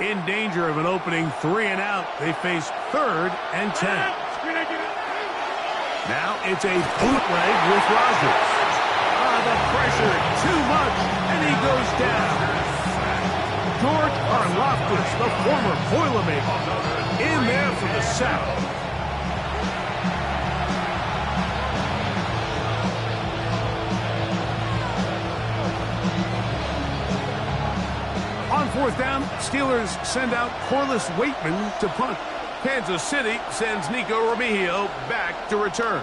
In danger of an opening 3 and out. They face 3rd and 10. Now it's a bootleg with Rogers. The pressure, too much, and he goes down. George Karlaftis, the former Boilermaker, in there from the South. On 4th down, Steelers send out Corliss Waitman to punt. Kansas City sends Nico Remigio back to return.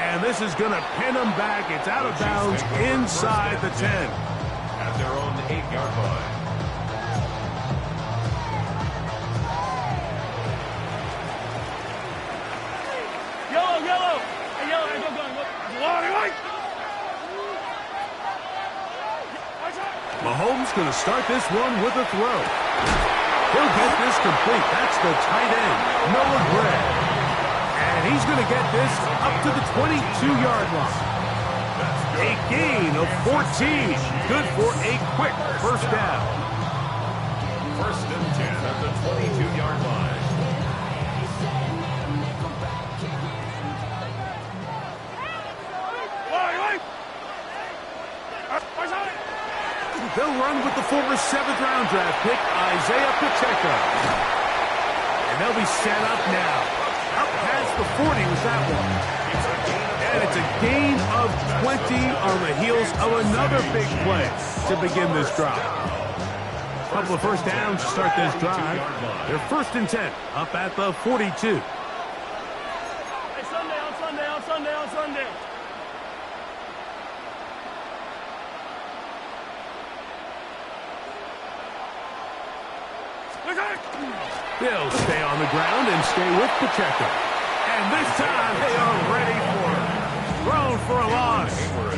And this is going to pin them back. It's out of bounds inside the 10. At their own 8-yard line. Yellow. Hey, yellow. Go. Mahomes going to start this one with a throw. He'll get this complete. That's the tight end, Noah Gray. And he's going to get this up to the 22-yard line. A gain of 14. Good for a quick first down. 1st and 10 at the 22-yard line. They'll run with the former 7th-round draft pick, Isaiah Pacheco. And they'll be set up now. Up past the 40 with that one. And it's a gain of 20 on the heels of another big play to begin this drive. A couple of first downs to start this drive. They're 1st and 10, up at the 42. Hey, on Sunday. They'll stay on the ground and stay with Pacheco. And this time they are ready for it. Thrown for a loss.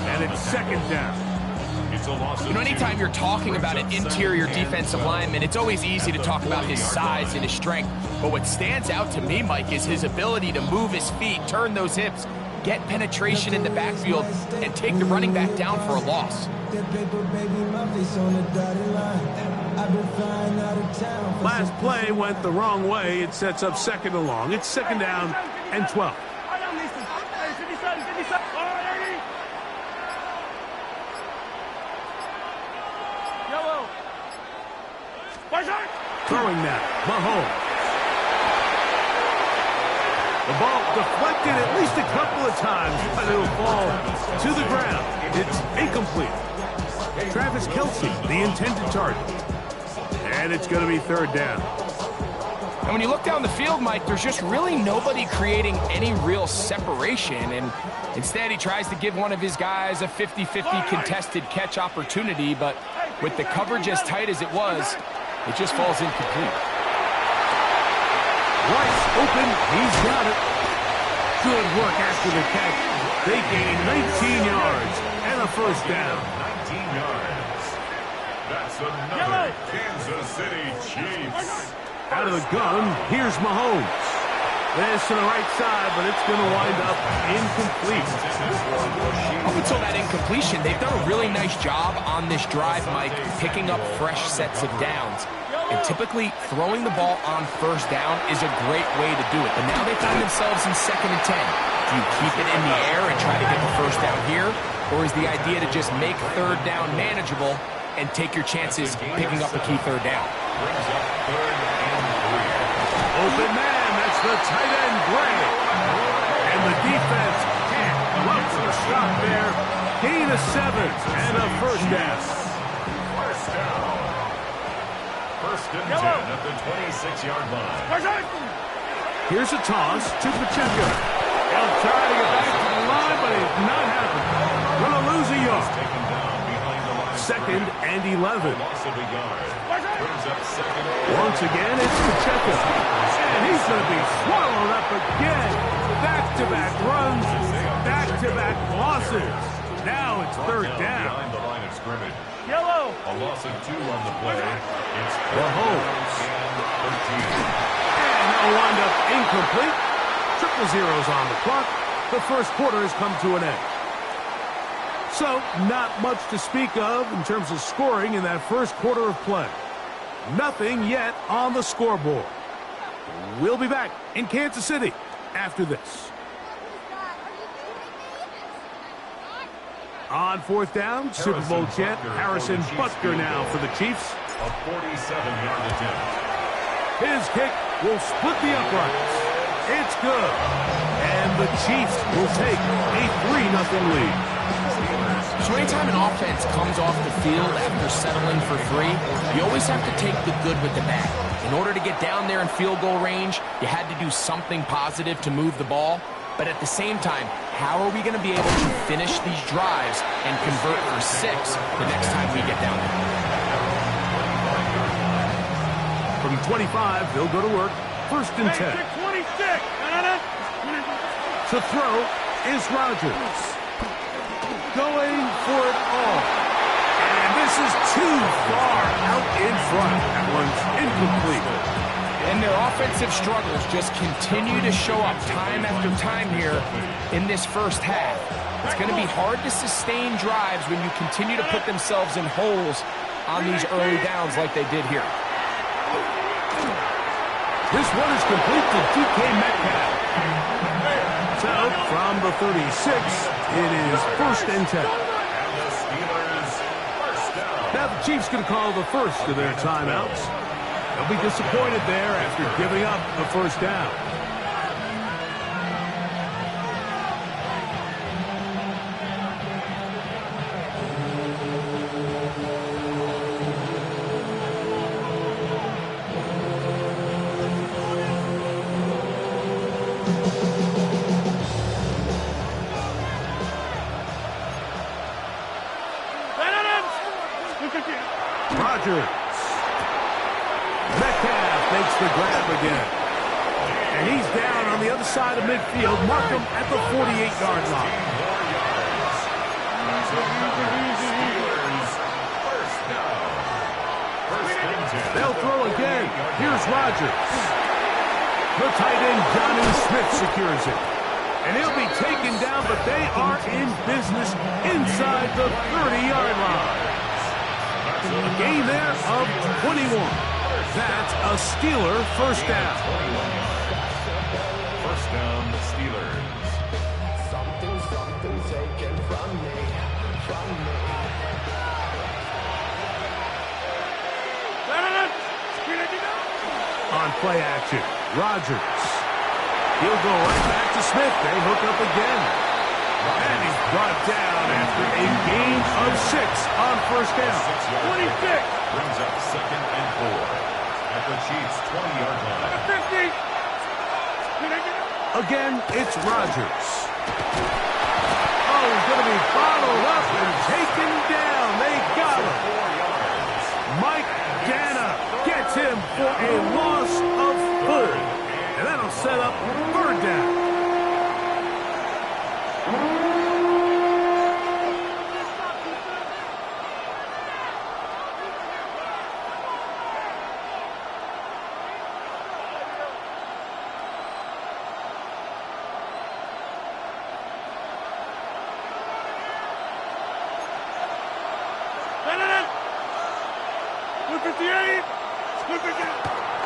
And it's 2nd down. You know, anytime you're talking about an interior defensive lineman, it's always easy to talk about his size and his strength. But what stands out to me, Mike, is his ability to move his feet, turn those hips, get penetration in the backfield, and take the running back down for a loss. Last play went the wrong way. It sets up 2nd and long. It's 2nd down and 12. Throwing now, Mahomes. The ball deflected at least a couple of times, but it'll fall to the ground. It's incomplete. Travis Kelce, the intended target. And it's going to be 3rd down. And when you look down the field, Mike, there's just really nobody creating any real separation. And instead, he tries to give one of his guys a 50-50 contested catch opportunity. But with the coverage as tight as it was, it just falls incomplete. Rice open. He's got it. Good work after the catch. They gain 19 yards and a first down. 19 yards. That's another Kansas City Chiefs. Out of the gun, here's Mahomes. This to the right side, but it's going to wind up incomplete. Up until that incompletion, they've done a really nice job on this drive, Mike, picking up fresh sets of downs. And typically, throwing the ball on 1st down is a great way to do it. But now they find themselves in 2nd and 10. Do you keep it in the air and try to get the first down here? Or is the idea to just make 3rd down manageable and take your chances picking up a key 3rd down? Open man, that's the tight end, Gray. And the defense can't look for a stop there. Gain of 7 and a first down. First down. 1st and 10 at the 26-yard line. Here's a toss to Pacheco. He'll try to get back to the line, but it's not happening. Going to lose a yard. 2nd and 11. Loss of a yard. Brings up 2nd. Once again, it's Pacheco. And he's going to be swallowed up again. Back-to-back runs, back-to-back losses. Now it's 3rd down. Behind the line of scrimmage. Yellow. A loss of 2 on the play. It's Mahomes. and 13. And they'll wind up incomplete. Triple zeros on the clock. The first quarter has come to an end. So, not much to speak of in terms of scoring in that first quarter of play. Nothing yet on the scoreboard. We'll be back in Kansas City after this. On fourth down, Super Bowl champ Harrison Butker now for the Chiefs. A 47-yard attempt. His kick will split the uprights. It's good. And the Chiefs will take a 3-0 lead. So anytime an offense comes off the field after settling for 3, you always have to take the good with the bad. In order to get down there in field goal range, you had to do something positive to move the ball. But at the same time, how are we going to be able to finish these drives and convert for 6 the next time we get down there? From 25, they'll go to work. First and 10. 26. To throw is Rodgers. Going for it all. And this is too far out in front. That one's incomplete. And their offensive struggles just continue to show up time after time here in this first half. It's going to be hard to sustain drives when you continue to put themselves in holes on these early downs like they did here. This one is complete to DK Metcalf. So, from the 36, it is first and 10. Now the Chiefs going to call the first of their timeouts. They'll be disappointed there after giving up the first down. Rodgers. Metcalf makes the grab again. And he's down on the other side of midfield. Mark him at the 48-yard line. They'll throw again. Here's Rodgers. The tight end, Jonnu Smith, secures it. And he'll be taken down, but they are in business inside the 30-yard line. A gain there of 21. That's a Steeler first down. First down, Steelers. Something taken from me. On play action, Rodgers. He'll go right back to Smith. They hook up again. And he's brought down after a gain of 6 on first down. 26. Brings up second and 4. At the Chiefs' 20-yard line. 50. Again, it's Rodgers. Oh, he's going to be bottled up and taken down. They got him. Mike Ganna gets him for a loss of 4. And that'll set up third down.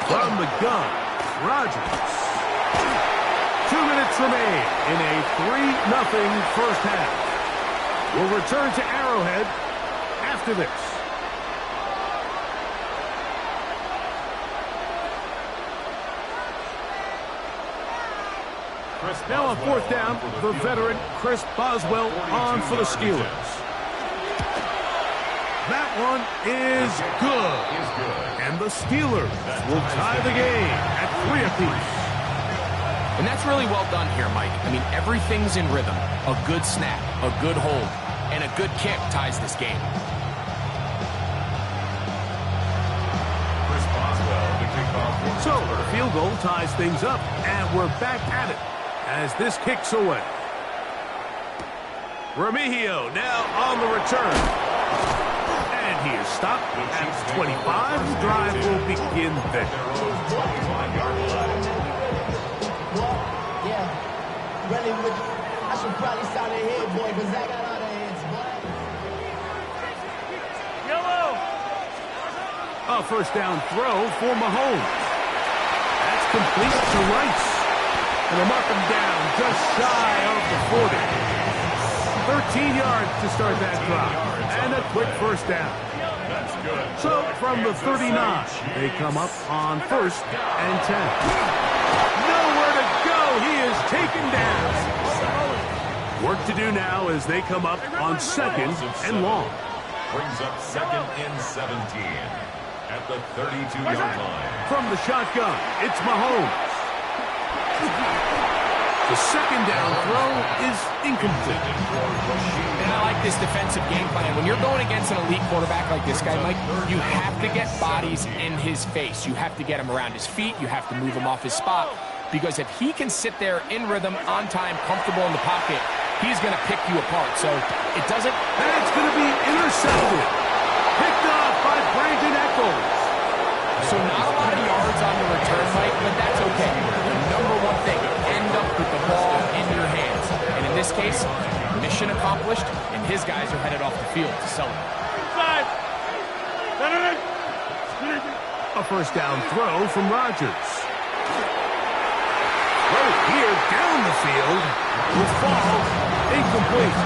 From the gun, Rodgers. 2 minutes remain in a 3-0 first half. We'll return to Arrowhead after this. Now on fourth down, the veteran Chris Boswell on for the Steelers. That one is good. And the Steelers will tie the game at 3 apiece. And that's really well done here, Mike. I mean, everything's in rhythm. A good snap, a good hold, and a good kick ties this game. Chris Boswell, the kickoff. So, the field goal ties things up, and we're back at it as this kicks away. Remigio now on the return. And he is stopped at 25. The drive will begin there. Yeah, really with I should probably start a head boy, because I got all the heads, boy. Now a first down throw for Mahomes. That's complete to Rice. And they'll mark him down just shy of the 40. 13 yards to start that drive. And a quick first down. So from the 39, they come up on 1st and 10. Nowhere to go. He is taken down. Work to do now as they come up on 2nd and long. Brings up 2nd and 17 at the 32-yard line. From the shotgun, it's Mahomes. The second down throw is incomplete. And I like this defensive game plan. When you're going against an elite quarterback like this guy, Mike, you have to get bodies in his face. You have to get him around his feet. You have to move him off his spot. Because if he can sit there in rhythm, on time, comfortable in the pocket, he's going to pick you apart. So it doesn't... That's going to be intercepted. Picked off by Brandon Echols. So not a lot of yards on the return, Mike, but that's okay. The number one thing, end up with the ball in your hands. And in this case, mission accomplished, and his guys are headed off the field to celebrate. A first down throw from Rodgers. Throw here down the field will fall incomplete.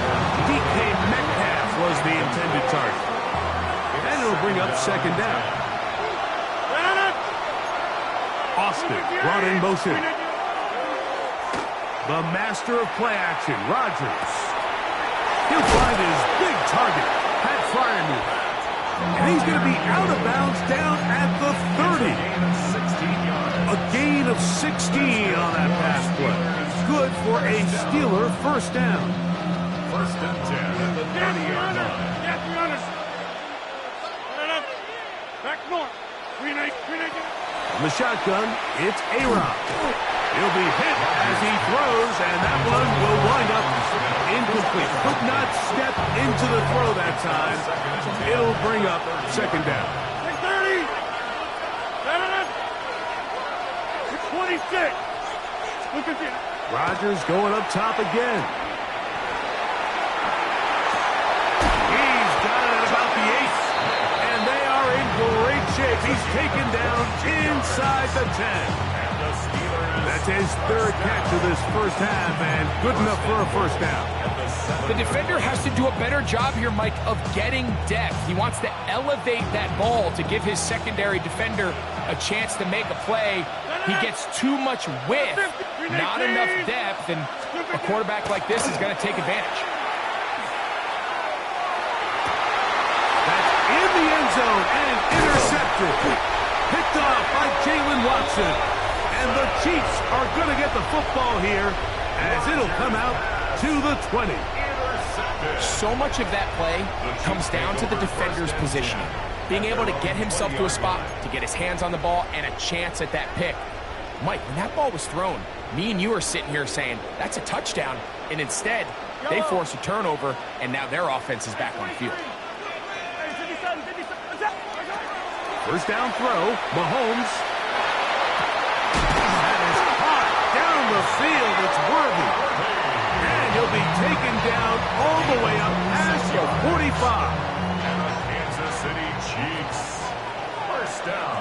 DK Metcalf was the intended target. And it'll bring up 2nd down. Austin brought in motion. The master of play action, Rodgers. He'll find his big target, Pat Fryermuth. And he's going to be out of bounds down at the 30. A gain of 16 on that pass play. Good for a Steeler first down. 1st and 10 at the 30-yard line. Back north. On the shotgun, it's A-Rod. He'll be hit as he throws, and that one will wind up incomplete. Could not step into the throw that time. It'll bring up 2nd down. 30. 26. Look at this. Rodgers going up top again. He's got it at about the 8. And they are in great shape. He's taken down inside the 10. That's his 3rd catch of this first half, and good enough for a first down. The defender has to do a better job here, Mike, of getting depth. He wants to elevate that ball to give his secondary defender a chance to make a play. He gets too much width, not enough depth, and a quarterback like this is going to take advantage. That's in the end zone and intercepted. Picked off by Jalen Watson. And the Chiefs are going to get the football here as it'll come out to the 20. So much of that play comes down to the defender's positioning. Being able to get himself to a spot, to get his hands on the ball, and a chance at that pick. Mike, when that ball was thrown, me and you are sitting here saying, that's a touchdown. And instead, they force a turnover, and now their offense is back on the field. First down throw, Mahomes. Down the field, it's Worthy. And he'll be taken down all the way up past the 45. And the Kansas City Chiefs. First down.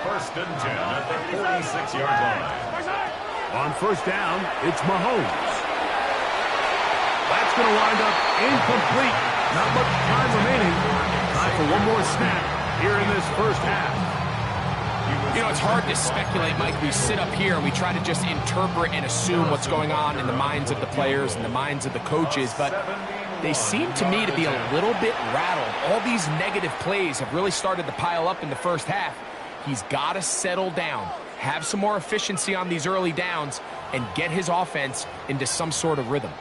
1st and 10 at the 46-yard line. On first down, it's Mahomes. That's going to wind up incomplete. Not much time remaining. Time for one more snap here in this first half. You know, it's hard to speculate, Mike. We sit up here and we try to just interpret and assume what's going on in the minds of the players and the minds of the coaches, but they seem to me to be a little bit rattled. All these negative plays have really started to pile up in the first half. He's got to settle down, have some more efficiency on these early downs, and get his offense into some sort of rhythm.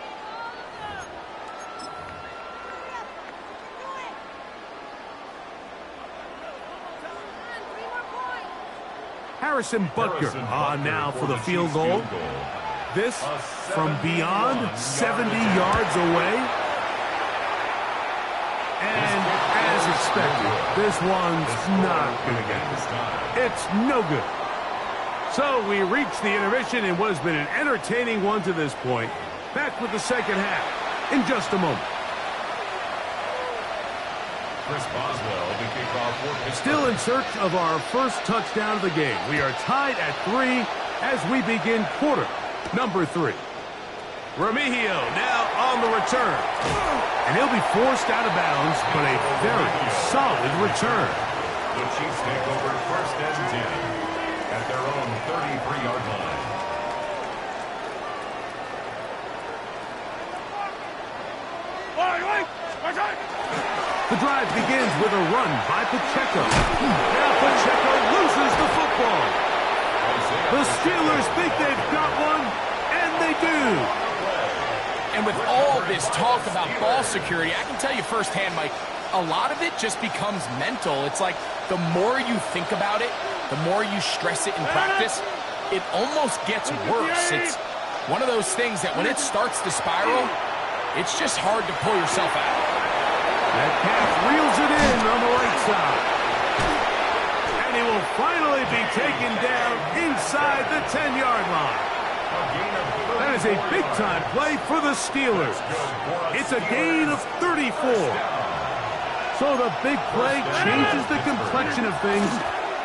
Harrison Butker on now for the field goal. This from beyond 70 yards away. And as expected, this one's not going to get this time. It's no good. So we reach the intermission in what has been an entertaining one to this point. Back with the second half in just a moment. Chris Boswell to kick off for Pittsburgh. Still in search of our first touchdown of the game. We are tied at 3 as we begin quarter number 3. Remigio now on the return. And he'll be forced out of bounds, but a very solid return. The Chiefs take over first and 10 at their own 33-yard line. The drive begins with a run by Pacheco. Now Pacheco loses the football. The Steelers think they've got one, and they do. And with all this talk about ball security, I can tell you firsthand, Mike, a lot of it just becomes mental. It's like the more you think about it, the more you stress it in practice, it almost gets worse. It's one of those things that when it starts to spiral, it's just hard to pull yourself out. Metcalf reels it in on the right side. And he will finally be taken down inside the 10-yard line. That is a big-time play for the Steelers. It's a gain of 34. So the big play changes the complexion of things.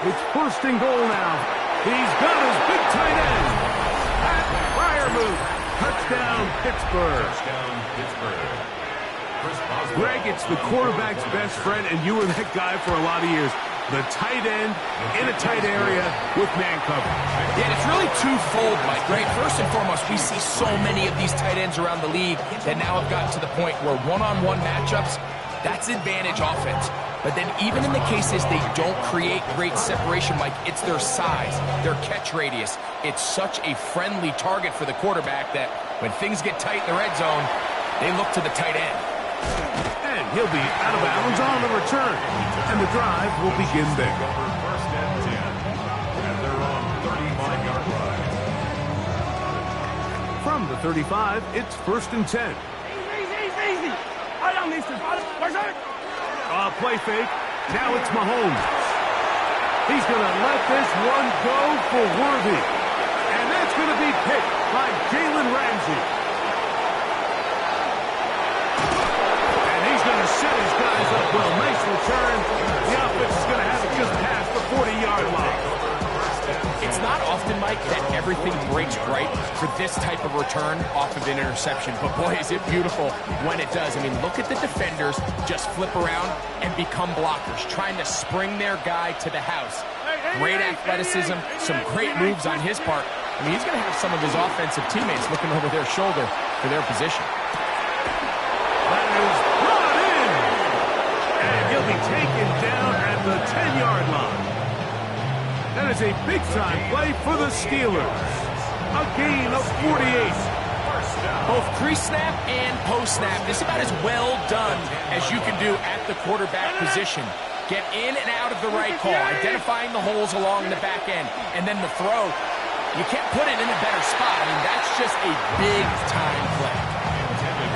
It's first and goal now. He's got his big tight end. Pat Freiermuth. Touchdown, Pittsburgh. Greg, it's the quarterback's best friend, and you were that guy for a lot of years. The tight end in a tight area with man coverage. Yeah, it's really twofold, Mike, right? First and foremost, we see so many of these tight ends around the league that now have gotten to the point where one-on-one matchups, that's advantage offense. But then even in the cases they don't create great separation, Mike, it's their size, their catch radius. It's such a friendly target for the quarterback that when things get tight in the red zone, they look to the tight end. And he'll be out of bounds on the return. And the drive will begin there. First and 10 at their own 35-yard line. From the 35, it's first and 10. Easy. I don't need to. Play fake. Now it's Mahomes. He's going to let this one go for Worthy. And that's going to be picked by Jalen Ramsey. And he's going to set his guys up well. Nice return. The offense is going to have it just past the 40-yard line. It's not often, Mike, that everything breaks right for this type of return off of an interception. But, boy, is it beautiful when it does. I mean, look at the defenders just flip around and become blockers, trying to spring their guy to the house. Great athleticism, some great moves on his part. I mean, he's going to have some of his offensive teammates looking over their shoulder for their position. That is brought in. And he'll be taken down at the 10-yard line. That is a big-time play for the Steelers. A gain of 48. Both pre-snap and post-snap, this is about as well done as you can do at the quarterback position. Get in and out of the right call, identifying the holes along the back end, and then the throw. You can't put it in a better spot. I mean, that's just a big-time play.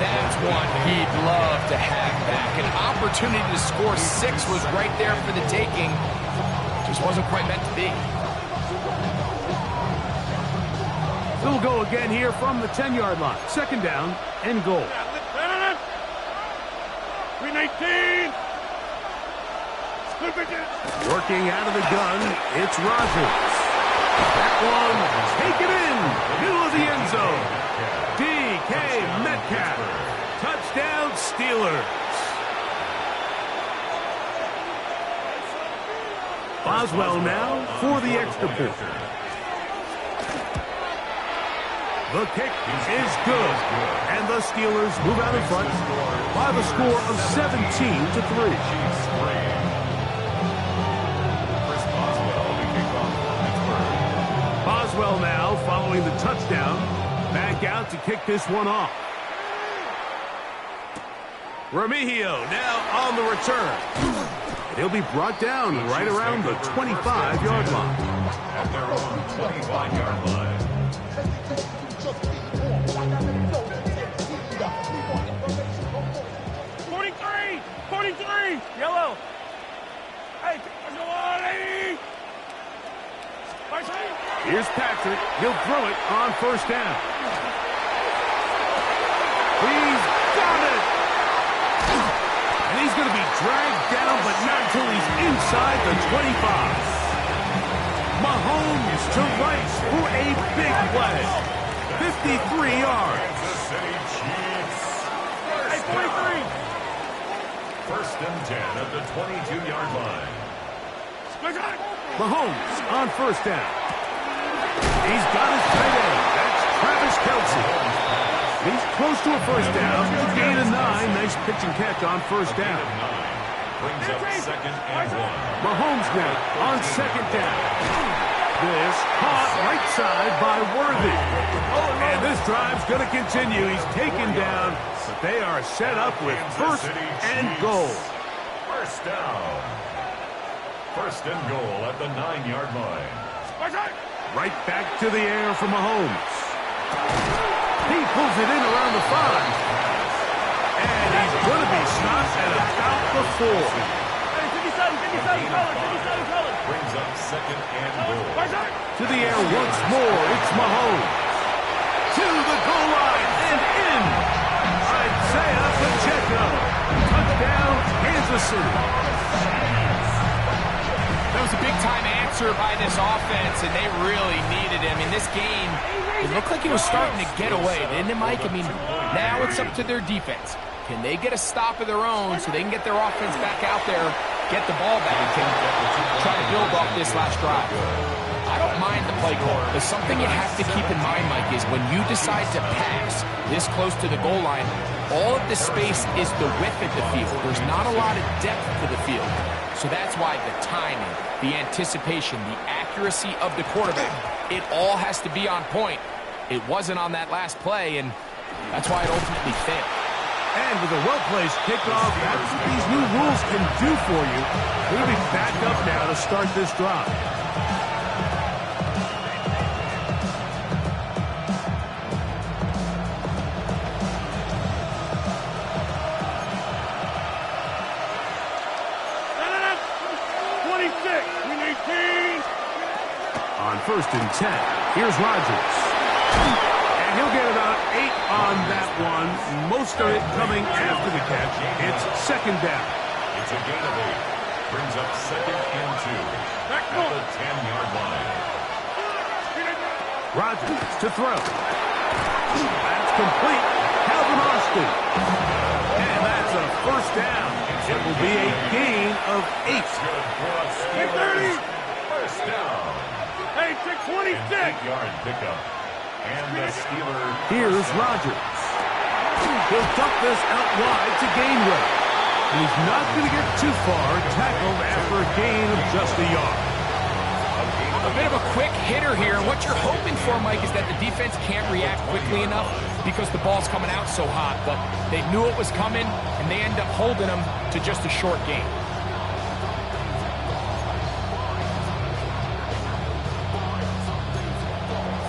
That's one he'd love to have back. An opportunity to score 6 was right there for the taking. Just wasn't quite meant to be. We'll go again here from the 10-yard line. Second down and goal. 319. Working out of the gun, it's Rodgers. That one, taken in, middle of the end zone. DK Metcalf. Touchdown, Steelers. Boswell now for the extra point. The kick is good. And the Steelers move out in front by the score of 17-3. Boswell now following the touchdown. Back out to kick this one off. Remigio now on the return. He'll be brought down right around the 25-yard line. At their own 25-yard line. 43. Yellow. Hey, here's Patrick. He'll throw it on first down. He's got it. And he He's going to be dragged down, but not until he's inside the 25. Mahomes to Rice for a big play. 53 yards. Kansas City Chiefs. Hey, 23. First and 10 at the 22-yard line. Mahomes on first down. He's got his tight end. That's Travis Kelce. He's close to a first down. It's a gain of 9. Nice pitch and catch on first down. Brings up second and 1. Mahomes now on second down. This caught right side by Worthy. And this drive's going to continue. He's taken down, but they are set up with first and goal. First down. First and goal at the 9-yard line. Right back to the air for Mahomes. He pulls it in around the 5. And he's going to be stopped at about the 4. Hey, 57, color. Brings up second and goal. To the air once more, it's Mahomes. To the goal line and in. Isaiah Pacheco. Touchdown, Kansas City. That was a big-time answer by this offense, and they really needed him. In this game, it looked like he was starting to get away, didn't it, Mike? I mean, now it's up to their defense. Can they get a stop of their own so they can get their offense back out there, get the ball back, and try to build off this last drive? I don't mind the play call, but something you have to keep in mind, Mike, is when you decide to pass this close to the goal line, all of the space is the width of the field. There's not a lot of depth to the field. So that's why the timing, the anticipation, the accuracy of the quarterback, it all has to be on point. It wasn't on that last play, and that's why it ultimately failed. And with a well-placed kickoff, that's what these new rules can do for you. They'll be back up now to start this drive. On first and 10, here's Rodgers. And he'll get about 8 on that one. Most of it coming after the catch. It's second down. It's a gain of 8. Brings up second and 2 at the 10-yard line. Rodgers to throw. That's complete. Calvin Austin. And that's a first down. It will be a gain of 8. Good for a Steelers. First down. Hey, 26. 8-yard pickup. And the Steelers. Here's Rodgers. He'll dump this out wide to Gainwell. He's not going to get too far, tackled after a gain of just a yard. A bit of a quick hitter here. What you're hoping for, Mike, is that the defense can't react quickly enough because the ball's coming out so hot. But they knew it was coming, and they end up holding them to just a short gain.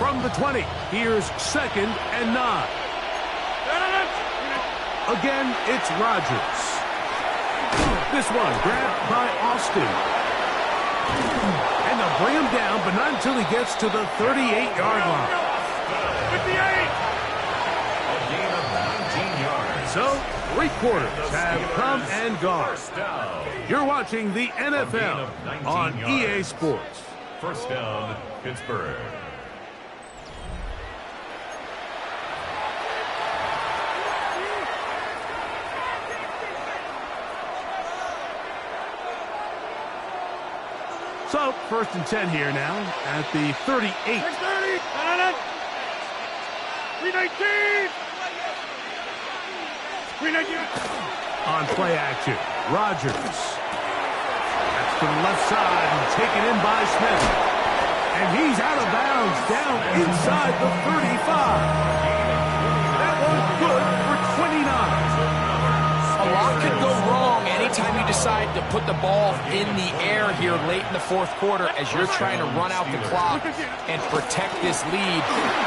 From the 20, here's second and 9. Again, it's Rodgers. This one grabbed by Austin. And they'll bring him down, but not until he gets to the 38-yard line. 58. A gain of 19 yards. So, 3 quarters have come and gone. First down. You're watching the NFL on EA Sports. First down, Pittsburgh. So, first and 10 here now at the 38. 319. On play action, Rodgers. That's to the left side and taken in by Smith. And he's out of bounds down inside the 35. That one's good for 29. A lot could go wrong anytime you decide to put the ball in the air here late in the fourth quarter as you're trying to run out the clock and protect this lead.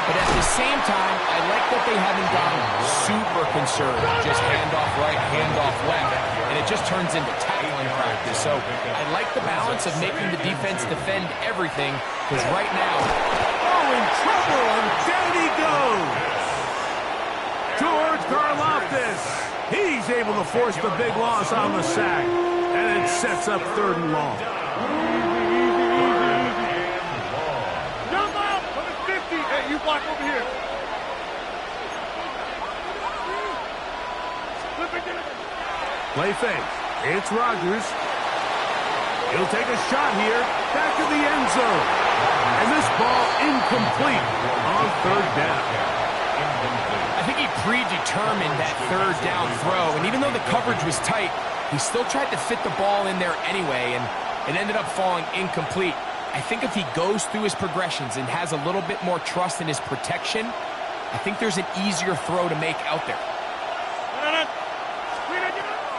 But at the same time, I like that they haven't gone super conservative. Just handoff right, handoff left. And it just turns into tackling practice. So I like the balance of making the defense defend everything because right now, Oh, in trouble, and down he goes. George Karlaftis. He's able to force the big loss on the sack. And it sets up 3rd and long. Jump out! Come at 50! Hey, you block over here. Play fake. It's Rodgers. He'll take a shot here. Back to the end zone. And this ball incomplete on 3rd down. I think he predetermined that 3rd down throw, and even though the coverage was tight, he still tried to fit the ball in there anyway, and it ended up falling incomplete. I think if he goes through his progressions and has a little bit more trust in his protection, I think there's an easier throw to make out there.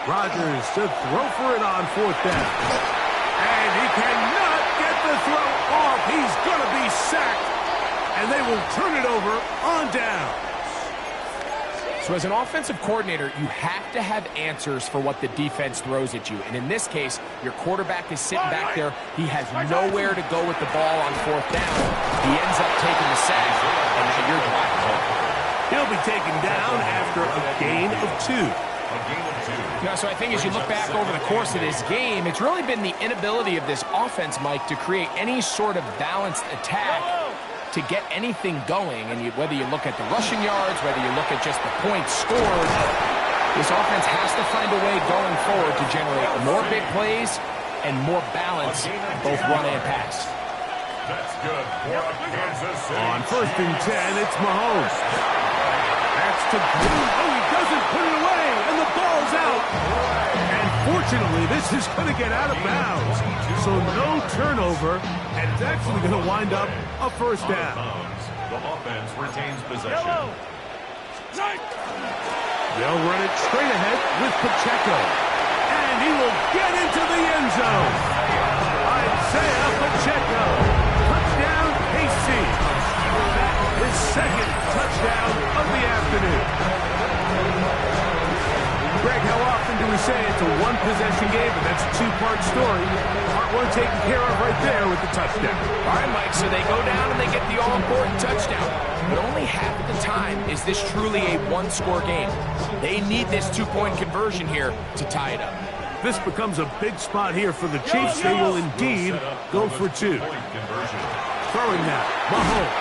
Rodgers to throw for it on 4th down. And he cannot get the throw off. He's going to be sacked. And they will turn it over on down. So as an offensive coordinator, you have to have answers for what the defense throws at you. And in this case, your quarterback is sitting back there. He has nowhere to go with the ball on 4th down. He ends up taking the sack, and now you're driving home. He'll be taken down after a gain of 2. So I think as you look back over the course of this game, it's really been the inability of this offense, Mike, to create any sort of balanced attack to get anything going. And whether you look at the rushing yards, whether you look at just the points scored, this offense has to find a way going forward to generate more big plays and more balance, both run and pass. That's good for Kansas City. On 1st and 10, it's Mahomes. That's to Green. Oh, he doesn't put it away, and the ball's out. And fortunately, this is going to get out of bounds. So no turnover, and it's actually going to wind up a 1st down. The offense retains possession. They'll run it straight ahead with Pacheco. And he will get into the end zone. Isaiah Pacheco. Touchdown, KC. His 2nd touchdown of the afternoon. Greg, how often do we say it's a one-possession game, but that's a 2-part story? Part 1 taken care of right there with the touchdown. All right, Mike, so they go down and they get the all-important touchdown. But only half of the time is this truly a one-score game. They need this 2-point conversion here to tie it up. This becomes a big spot here for the Chiefs. They will indeed go for 2. Throwing now, Mahomes.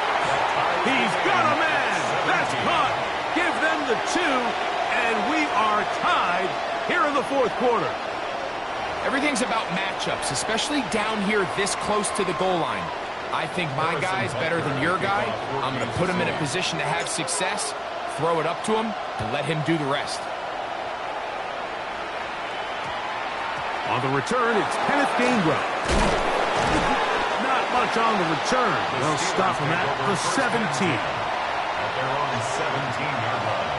He's got a man. That's caught. Give them the 2, and we are tied here in the 4th quarter. Everything's about matchups, especially down here this close to the goal line. I think my guy's better than your guy. I'm going to put him in a position to have success, throw it up to him, and let him do the rest. On the return, it's Kenneth Gainwell. Not much on the return. They'll stop him at the 17. At their own 17-yard line.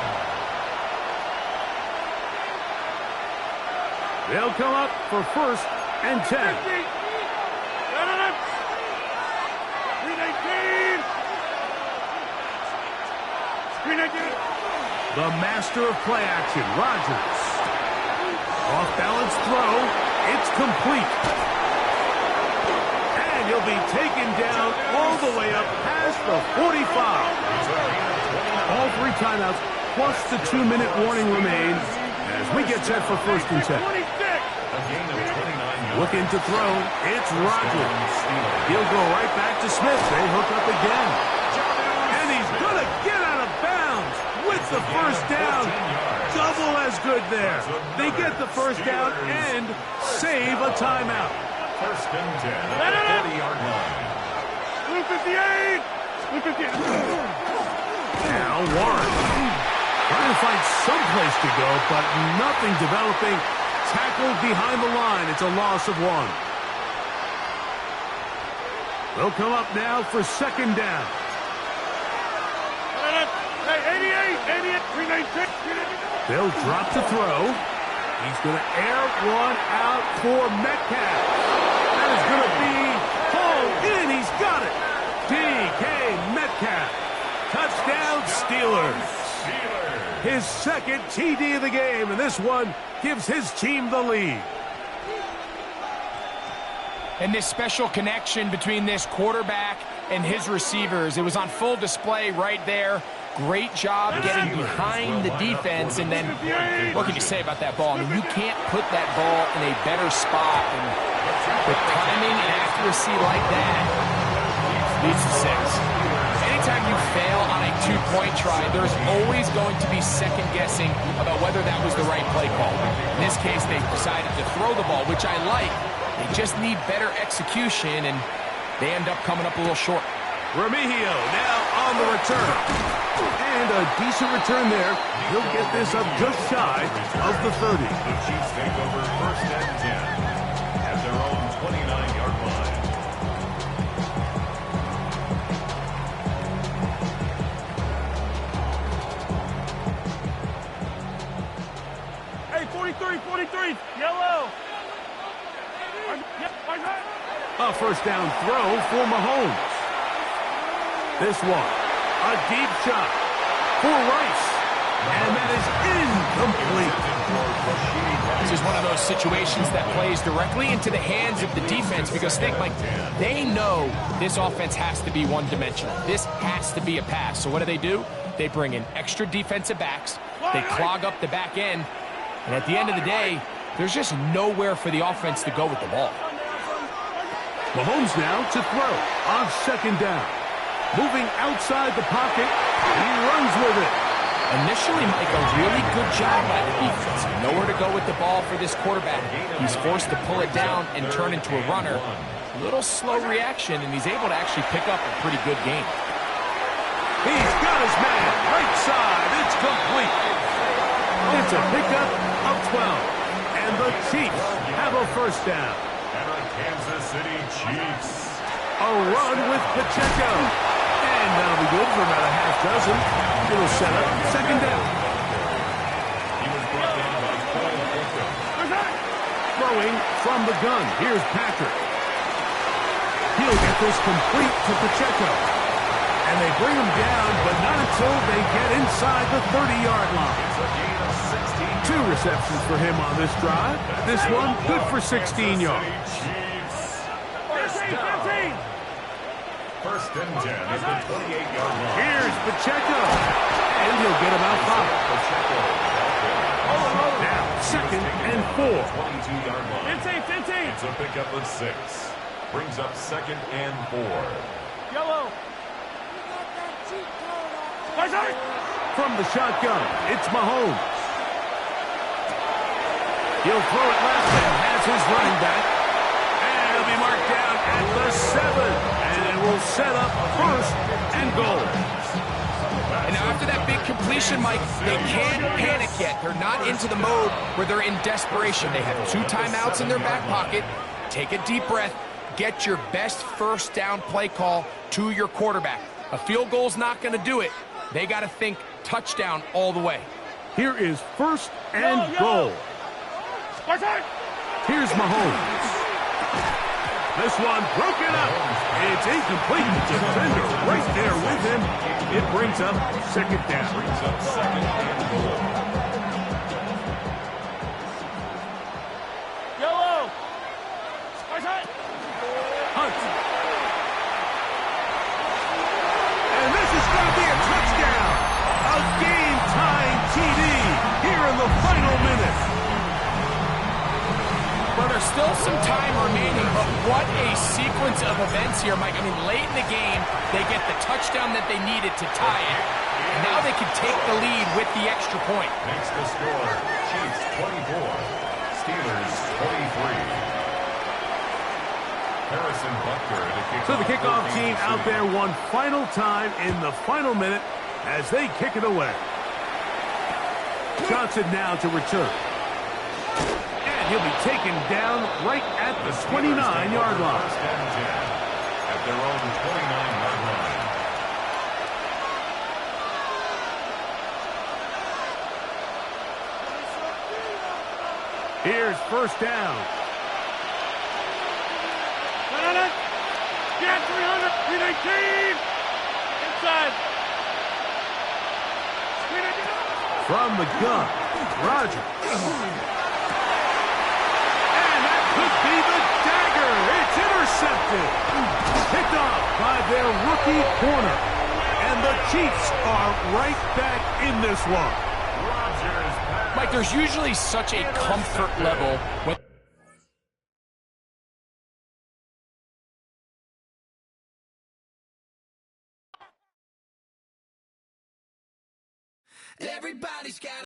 They'll come up for 1st and 10. The master of play action, Rodgers. Off-balance throw. It's complete. And he'll be taken down all the way up past the 45. All 3 timeouts plus the 2-minute warning remain as we get set for 1st and 10. Looking to throw. It's Rodgers. He'll go right back to Smith. They hook up again. And he's going to get out of bounds with the 1st down. Double as good there. They get the 1st down and save a timeout. 1st and 10 at the 40-yard line. 258. Now Warren trying to find some place to go, but nothing developing. Tackled behind the line. It's a loss of 1. They'll come up now for 2nd down. Hey, 88, 396. They'll drop to throw. He's going to air one out for Metcalf. That is going to be hauled in. He's got it. DK Metcalf. Touchdown Steelers. His 2nd TD of the game, and this one gives his team the lead. And this special connection between this quarterback and his receivers, it was on full display right there. Great job getting behind the defense, and then what can you say about that ball? I mean, you can't put that ball in a better spot, and with timing and accuracy like that, leads to 6. Anytime you fail on a two-point try, there's always going to be second-guessing about whether that was the right play call. In this case, they decided to throw the ball, which I like. They just need better execution, and they end up coming up a little short. Remigio now on the return. And a decent return there. He'll get this up just shy of the 30. The Chiefs take over 1st and 10 at their own 29-yard line. Hey, 43, yellow. A first down throw for Mahomes. This one, a deep shot for Rice. And that is incomplete. This is one of those situations that plays directly into the hands of the defense because think, Mike, they know this offense has to be one-dimensional. This has to be a pass. So what do? They bring in extra defensive backs. They clog up the back end. And at the end of the day, there's just nowhere for the offense to go with the ball. Mahomes now to throw on 2nd down. Moving outside the pocket, he runs with it. Initially, Mike, a really good job by the defense. Nowhere to go with the ball for this quarterback. He's forced to pull it down and turn into a runner. A little slow reaction, and he's able to actually pick up a pretty good game. He's got his man right side. It's complete. It's a pickup of 12. And the Chiefs have a first down. And the Kansas City Chiefs. A run with Pacheco. And that'll be good for about a half dozen. It'll set up 2nd down. He was brought down by Cole Holcomb. Throwing from the gun. Here's Patrick. He'll get this complete to Pacheco. And they bring him down, but not until they get inside the 30-yard line. It's a gain of 16. 2 receptions for him on this drive. This one good for 16 yards. Chiefs. First and 10 at the 28-yard line. Here's Pacheco. And he'll get him out 5. Pacheco. Now 2nd and 4. 22-yard line. 15. It's a pickup of 6. Brings up 2nd and 4. Yellow. From the shotgun, it's Mahomes. He'll throw it left and has his running back. And he'll be marked down at the 7. And it will set up 1st and goal. And now after that big completion, Mike, they can't panic yet. They're not into the mode where they're in desperation. They have 2 timeouts in their back pocket. Take a deep breath. Get your best first down play call to your quarterback. A field goal's not going to do it. They got to think touchdown all the way. Here is 1st and goal. Here's Mahomes. This one broken up. It's incomplete. Defender right there with him. It brings up 2nd down. Brings up 2nd and goal. Yellow. Hunt. And this is going to be a touchdown. A game-tying TD here in the final minute. Well, there's still some time remaining, but what a sequence of events here, Mike. I mean, late in the game, they get the touchdown that they needed to tie it, and now they can take the lead with the extra point. Makes the score Chiefs 24, Steelers 23. Harrison Butker to kick So the kickoff off team out there one final time in the final minute as they kick it away. Johnson now to return. And he'll be taken down right at the 29-yard line. First and 10 at their own 29-yard line. Here's 1st down. Get 300. 319. Inside. From the gun, Roger. And that could be the dagger. It's intercepted. Picked off by their rookie corner. And And the Chiefs are right back in this one. Mike, there's usually such a comfort level when everybody's got